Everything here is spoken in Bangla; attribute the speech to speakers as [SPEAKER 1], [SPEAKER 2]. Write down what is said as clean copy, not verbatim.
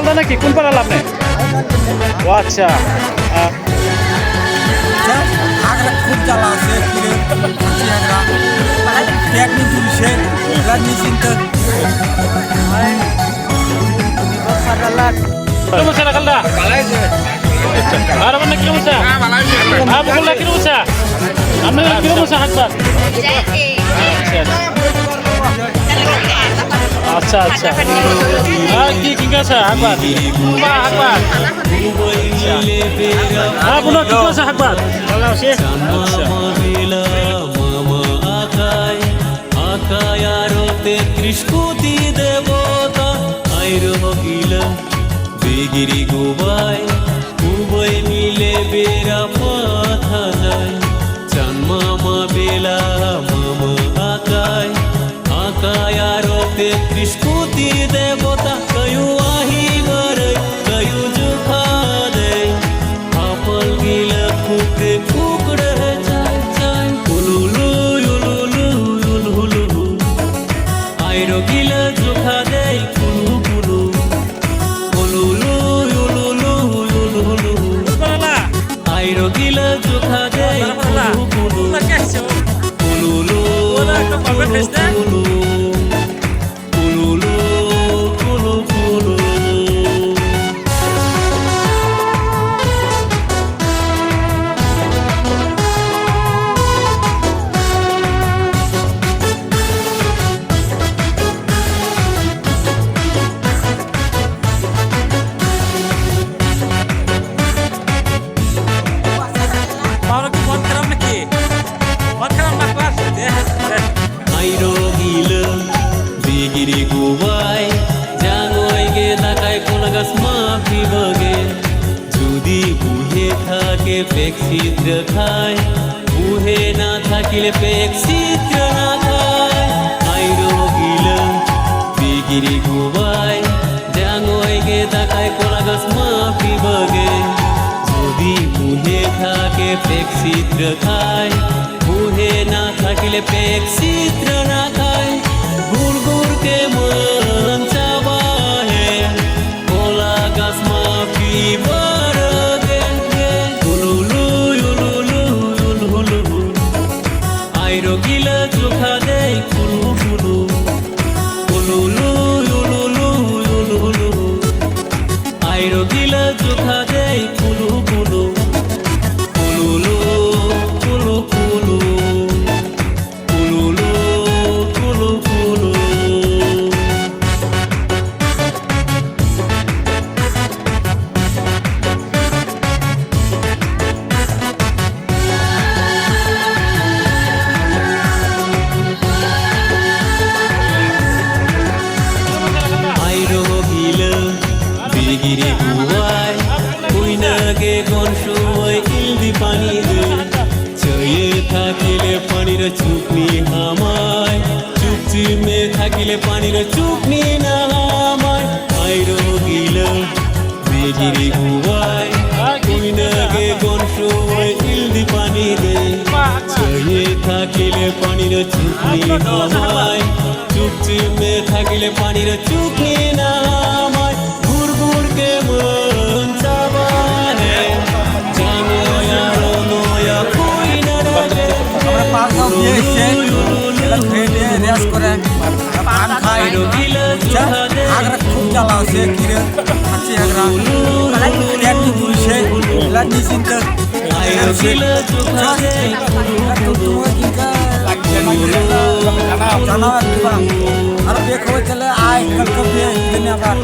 [SPEAKER 1] মালদা নাকি কোন পাড়াল আপনি? ও আচ্ছা,
[SPEAKER 2] আগ্রা খুব জ্বালা আছে টেকনিক তুলছে নিশ্চিন্ত
[SPEAKER 1] kilometer na kalda. Ara man na kilometer. Ah, bukol na kilometer. Amne na kilometer hakbar. আচ্ছা আচ্ছা আর কি কি আছে hakbar? বা hakbar. হ্যাঁ বলো কি আছে hakbar? ভালো আছে আচ্ছা
[SPEAKER 3] মামা আকায় আকায়ারতে ত্রিশকুতি দেবতা আইরো গিলা বেগিরি গোবাই উভয় মিলে বেরা মাথা যায় চান মামা বেলা মামা আকায় আকায়ারতে ত্রিশকুতি দেবতা কয়ু আহি গরে কয়ু জুখা দে আপল গিলা ফুকরে ফুকরে যায় যায় উলুলু উলুলু উলুলু আইরো গিলা জুখা দে কুলু কুলু উলুলু উলুলু উলুলু আইরো গিলা জুখা দে কুলু কুলু উলুলু কুলু কুলু কুলু কুলু আইরো গিলা বিগিরি গোবাই জানোই গে দাকায় কোন গাছ মাফি বগে যদি বুহে থাকে পেক্সিত্র খায় বুহে না থাকিলে পেক্সিত্র না খায় আইরো গিলা বিগিরি গোবাই জানোই গে দাকায় কোন গাছ মাফি বগে যদি বুহে থাকে পেক্সিত্র খায় বুহে না থাকিলে পেক্সিত্র না খায় গুড় গুড় কে মন চাবাহে কোলা গাছ মাফি বরগে উলুলু উলুলু উলুলু আইরো গিলা চোখা দে কুলু কুলু উলুলু উলুলু উলুলু আইরো গিলা চোখা দে কুলু কুলু উলুলু কুলু কুলু উলুলু কুলু কুলু আইরো গিলা বিগিরি গুয়াই কুইনাগে গনসুই ইলদি পানি দে চয়ে থাকিলে পানির চুপনি হামায় চুপচিমে থাকিলে পানির চুপনি না হামায় আইরো গিলা বিগিরি গুয়াই কুইনাগে গনসুই ইলদি পানি দে চয়ে থাকিলে পানির চুপনি হামায় চুপচিমে থাকিলে পানির চুপনি না হামায় ঘুর ঘুর কে মন চাবাহে জানোয়া রনোয়া কইনা রে
[SPEAKER 2] আমরা পাঁচগাঁও গিয়ে এসছে ট্রেনে রেস করে পান খাই আগ্রা খুব জ্বালা আছে কিরে খাচ্ছি আগ্রা টেকনিক তুলছে নিশ্চিন্ত জানাও একবার আরো বের খবর চলে আয় কালকে ধন্যবাদ।